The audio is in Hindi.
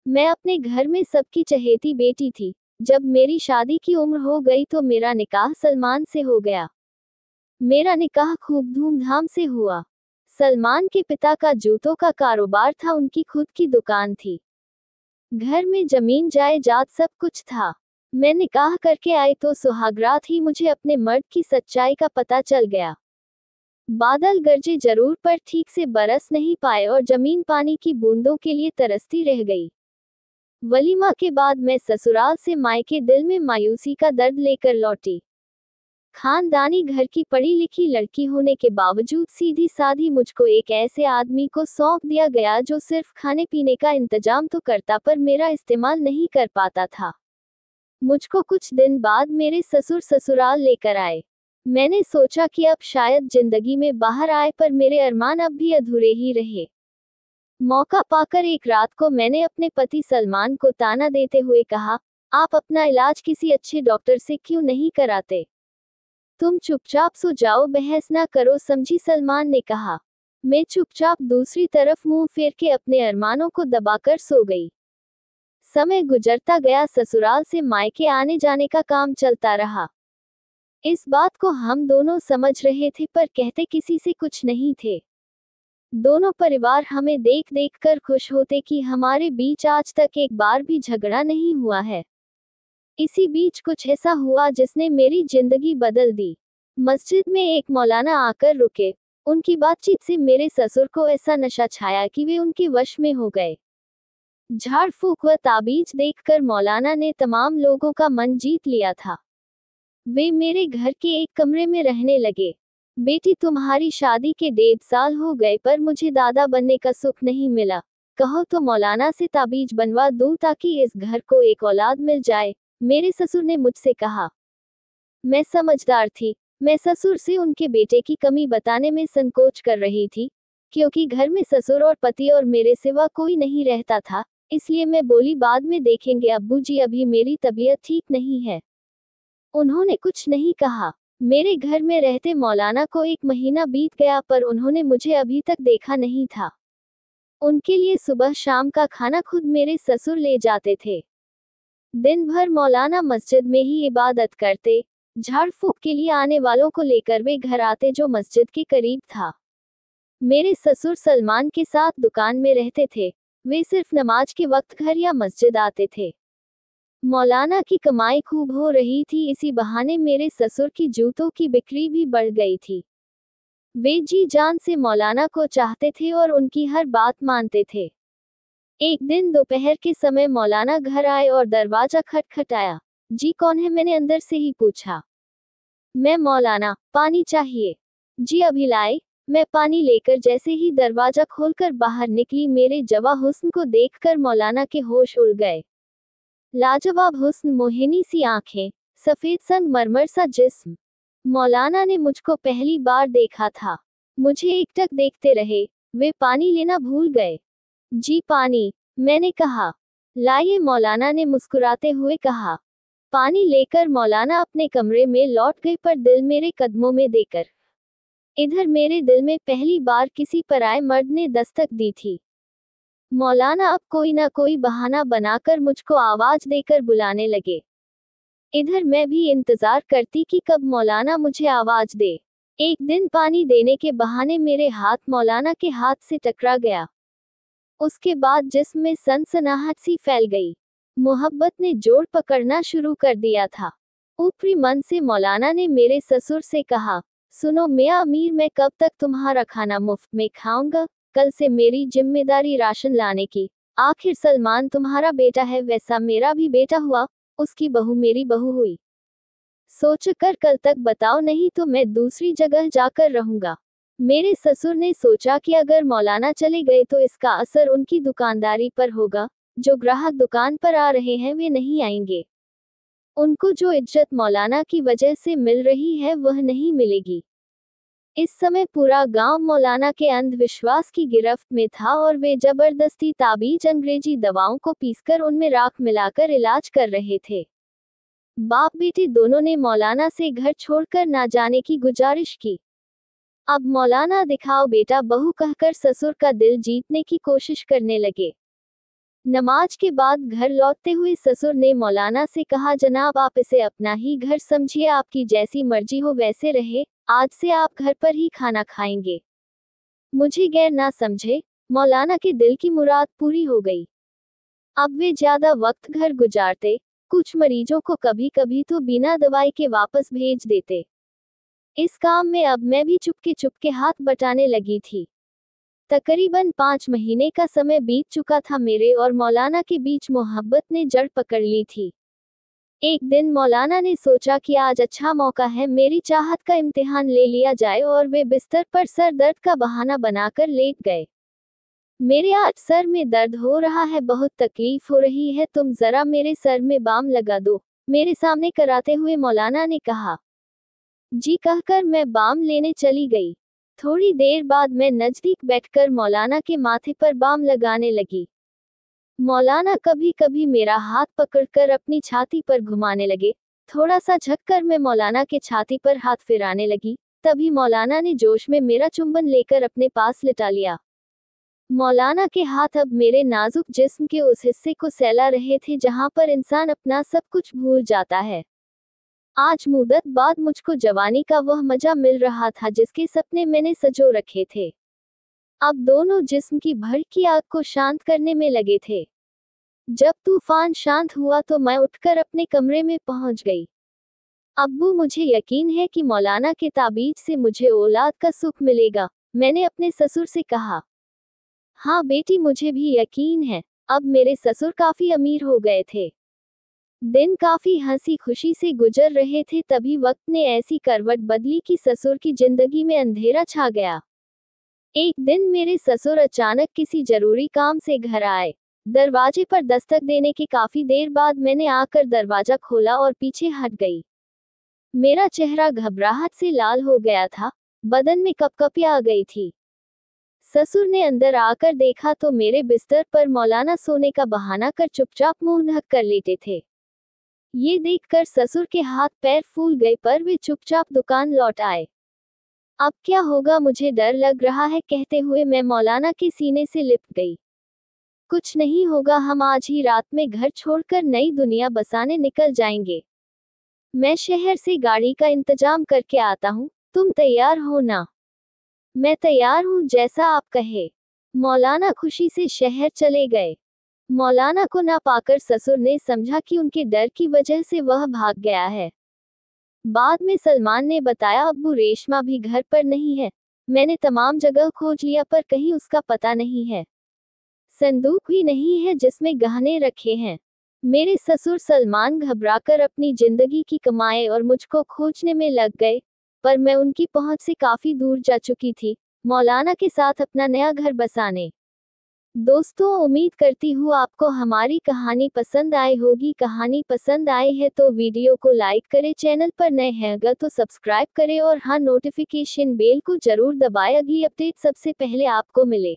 मैं अपने घर में सबकी चहेती बेटी थी। जब मेरी शादी की उम्र हो गई तो मेरा निकाह सलमान से हो गया। मेरा निकाह खूब धूमधाम से हुआ। सलमान के पिता का जूतों का कारोबार था, उनकी खुद की दुकान थी। घर में जमीन जायदाद सब कुछ था। मैं निकाह करके आई तो सुहागरात ही मुझे अपने मर्द की सच्चाई का पता चल गया। बादल गरजे जरूर पर ठीक से बरस नहीं पाए और जमीन पानी की बूंदों के लिए तरसती रह गई। वलीमा के बाद मैं ससुराल से मायके दिल में मायूसी का दर्द लेकर लौटी। खानदानी घर की पढ़ी लिखी लड़की होने के बावजूद सीधी साधी मुझको एक ऐसे आदमी को सौंप दिया गया जो सिर्फ खाने पीने का इंतजाम तो करता पर मेरा इस्तेमाल नहीं कर पाता था। मुझको कुछ दिन बाद मेरे ससुर ससुराल लेकर आए। मैंने सोचा कि अब शायद जिंदगी में बाहर आए, पर मेरे अरमान अब भी अधूरे ही रहे। मौका पाकर एक रात को मैंने अपने पति सलमान को ताना देते हुए कहा, आप अपना इलाज किसी अच्छे डॉक्टर से क्यों नहीं कराते? तुम चुपचाप सो जाओ, बहस ना करो, समझी? सलमान ने कहा। मैं चुपचाप दूसरी तरफ मुंह फेर के अपने अरमानों को दबाकर सो गई। समय गुजरता गया, ससुराल से मायके आने जाने का काम चलता रहा। इस बात को हम दोनों समझ रहे थे पर कहते किसी से कुछ नहीं थे। दोनों परिवार हमें देख देख कर खुश होते कि हमारे बीच आज तक एक बार भी झगड़ा नहीं हुआ है। इसी बीच कुछ ऐसा हुआ जिसने मेरी जिंदगी बदल दी। मस्जिद में एक मौलाना आकर रुके। उनकी बातचीत से मेरे ससुर को ऐसा नशा छाया कि वे उनके वश में हो गए। झाड़ फूक व ताबीज देखकर मौलाना ने तमाम लोगों का मन जीत लिया था। वे मेरे घर के एक कमरे में रहने लगे। बेटी, तुम्हारी शादी के 1.5 साल हो गए पर मुझे दादा बनने का सुख नहीं मिला। कहो तो मौलाना से ताबीज बनवा दूं ताकि इस घर को एक औलाद मिल जाए, मेरे ससुर ने मुझसे कहा। मैं समझदार थी। मैं ससुर से उनके बेटे की कमी बताने में संकोच कर रही थी, क्योंकि घर में ससुर और पति और मेरे सिवा कोई नहीं रहता था। इसलिए मैं बोली, बाद में देखेंगे अब्बू जी, अभी मेरी तबीयत ठीक नहीं है। उन्होंने कुछ नहीं कहा। मेरे घर में रहते मौलाना को 1 महीना बीत गया पर उन्होंने मुझे अभी तक देखा नहीं था। उनके लिए सुबह शाम का खाना खुद मेरे ससुर ले जाते थे। दिन भर मौलाना मस्जिद में ही इबादत करते। झाड़ फूक के लिए आने वालों को लेकर वे घर आते जो मस्जिद के करीब था। मेरे ससुर सलमान के साथ दुकान में रहते थे। वे सिर्फ नमाज के वक्त घर या मस्जिद आते थे। मौलाना की कमाई खूब हो रही थी, इसी बहाने मेरे ससुर की जूतों की बिक्री भी बढ़ गई थी। वे जी जान से मौलाना को चाहते थे और उनकी हर बात मानते थे। एक दिन दोपहर के समय मौलाना घर आए और दरवाजा खटखटाया। जी कौन है, मैंने अंदर से ही पूछा। मैं मौलाना, पानी चाहिए। जी अभी लाए। मैं पानी लेकर जैसे ही दरवाजा खोलकर बाहर निकली, मेरे जवा हुस्न को देखकर मौलाना के होश उड़ गए। लाजवाब हुस्न, मोहिनी सी आंखें, सफेद संगमरमर सा जिस्म। मौलाना ने मुझको पहली बार देखा था। मुझे एकटक देखते रहे। वे पानी लेना भूल गए। जी पानी, मैंने कहा। लाइए, मौलाना ने मुस्कुराते हुए कहा। पानी लेकर मौलाना अपने कमरे में लौट गए पर दिल मेरे कदमों में देकर। इधर मेरे दिल में पहली बार किसी पराये मर्द ने दस्तक दी थी। मौलाना अब कोई ना कोई बहाना बनाकर मुझको आवाज देकर बुलाने लगे। इधर मैं भी इंतजार करती कि कब मौलाना मुझे आवाज दे। एक दिन पानी देने के बहाने मेरे हाथ मौलाना के हाथ से टकरा गया। उसके बाद जिस्म में सनसनाहट सी फैल गई। मोहब्बत ने जोर पकड़ना शुरू कर दिया था। ऊपरी मन से मौलाना ने मेरे ससुर से कहा, सुनो मियां अमीर, मैं कब तक तुम्हारा खाना मुफ्त में खाऊंगा? कल से मेरी जिम्मेदारी राशन लाने की। आखिर सलमान तुम्हारा बेटा है, वैसा मेरा भी बेटा हुआ, उसकी बहू मेरी बहू हुई। सोचकर कल तक बताओ, नहीं तो मैं दूसरी जगह जाकर रहूंगा। मेरे ससुर ने सोचा कि अगर मौलाना चले गए तो इसका असर उनकी दुकानदारी पर होगा। जो ग्राहक दुकान पर आ रहे हैं वे नहीं आएंगे। उनको जो इज्जत मौलाना की वजह से मिल रही है वह नहीं मिलेगी। इस समय पूरा गांव मौलाना के अंधविश्वास की गिरफ्त में था और वे जबरदस्ती ताबीज अंग्रेजी दवाओं को पीसकर उनमें राख मिलाकर इलाज कर रहे थे। बाप बेटे दोनों ने मौलाना से घर छोड़कर ना जाने की गुजारिश की। अब मौलाना दिखाओ बेटा बहू कहकर ससुर का दिल जीतने की कोशिश करने लगे। नमाज के बाद घर लौटते हुए ससुर ने मौलाना से कहा, जनाब आप इसे अपना ही घर समझिए, आपकी जैसी मर्जी हो वैसे रहे, आज से आप घर पर ही खाना खाएंगे, मुझे गैर ना समझे। मौलाना के दिल की मुराद पूरी हो गई। अब वे ज्यादा वक्त घर गुजारते, कुछ मरीजों को कभी कभी तो बिना दवाई के वापस भेज देते। इस काम में अब मैं भी चुपके चुपके हाथ बटाने लगी थी। तकरीबन 5 महीने का समय बीत चुका था। मेरे और मौलाना के बीच मोहब्बत ने जड़ पकड़ ली थी। एक दिन मौलाना ने सोचा कि आज अच्छा मौका है, मेरी चाहत का इम्तिहान ले लिया जाए, और वे बिस्तर पर सर दर्द का बहाना बनाकर लेट गए। मेरे आज सर में दर्द हो रहा है, बहुत तकलीफ हो रही है, तुम जरा मेरे सर में बाम लगा दो, मेरे सामने कराते हुए मौलाना ने कहा। जी कहकर मैं बाम लेने चली गई। थोड़ी देर बाद मैं नजदीक बैठकर मौलाना के माथे पर बाम लगाने लगी। मौलाना कभी कभी मेरा हाथ पकड़कर अपनी छाती पर घुमाने लगे। थोड़ा सा झुककर मैं मौलाना के छाती पर हाथ फिराने लगी। तभी मौलाना ने जोश में मेरा चुंबन लेकर अपने पास लिटा लिया। मौलाना के हाथ अब मेरे नाजुक जिस्म के उस हिस्से को सहला रहे थे जहां पर इंसान अपना सब कुछ भूल जाता है। आज मुद्दत बाद मुझको जवानी का वह मजा मिल रहा था जिसके सपने मैंने सजो रखे थे। अब दोनों जिस्म की भड़की आग को शांत करने में लगे थे। जब तूफान शांत हुआ तो मैं उठकर अपने कमरे में पहुंच गई। अब्बू, मुझे यकीन है कि मौलाना के ताबीज से मुझे औलाद का सुख मिलेगा, मैंने अपने ससुर से कहा। हाँ बेटी, मुझे भी यकीन है। अब मेरे ससुर काफी अमीर हो गए थे। दिन काफी हंसी खुशी से गुजर रहे थे, तभी वक्त ने ऐसी करवट बदली कि ससुर की जिंदगी में अंधेरा छा गया। एक दिन मेरे ससुर अचानक किसी जरूरी काम से घर आए। दरवाजे पर दस्तक देने के काफी देर बाद मैंने आकर दरवाजा खोला और पीछे हट गई। मेरा चेहरा घबराहट से लाल हो गया था, बदन में कपकपी आ गई थी। ससुर ने अंदर आकर देखा तो मेरे बिस्तर पर मौलाना सोने का बहाना कर चुपचाप मुंह ढक कर लेटे थे। ये देखकर ससुर के हाथ पैर फूल गए, पर वे चुपचाप दुकान लौट आए। अब क्या होगा, मुझे डर लग रहा है, कहते हुए मैं मौलाना के सीने से लिपट गई। कुछ नहीं होगा, हम आज ही रात में घर छोड़कर नई दुनिया बसाने निकल जाएंगे। मैं शहर से गाड़ी का इंतजाम करके आता हूँ, तुम तैयार हो ना? मैं तैयार हूँ, जैसा आप कहे। मौलाना खुशी से शहर चले गए। मौलाना को ना पाकर ससुर ने समझा कि उनके डर की वजह से वह भाग गया है। बाद में सलमान ने बताया, अब्बू रेशमा भी घर पर नहीं है, मैंने तमाम जगह खोज लिया पर कहीं उसका पता नहीं है। संदूक भी नहीं है जिसमें गहने रखे हैं। मेरे ससुर सलमान घबराकर अपनी जिंदगी की कमाई और मुझको खोजने में लग गए, पर मैं उनकी पहुंच से काफी दूर जा चुकी थी, मौलाना के साथ अपना नया घर बसाने। दोस्तों, उम्मीद करती हूँ आपको हमारी कहानी पसंद आई होगी। कहानी पसंद आई है तो वीडियो को लाइक करें, चैनल पर नए हैं अगर तो सब्सक्राइब करें और हाँ, नोटिफिकेशन बेल को जरूर दबाएं, अगली अपडेट सबसे पहले आपको मिले।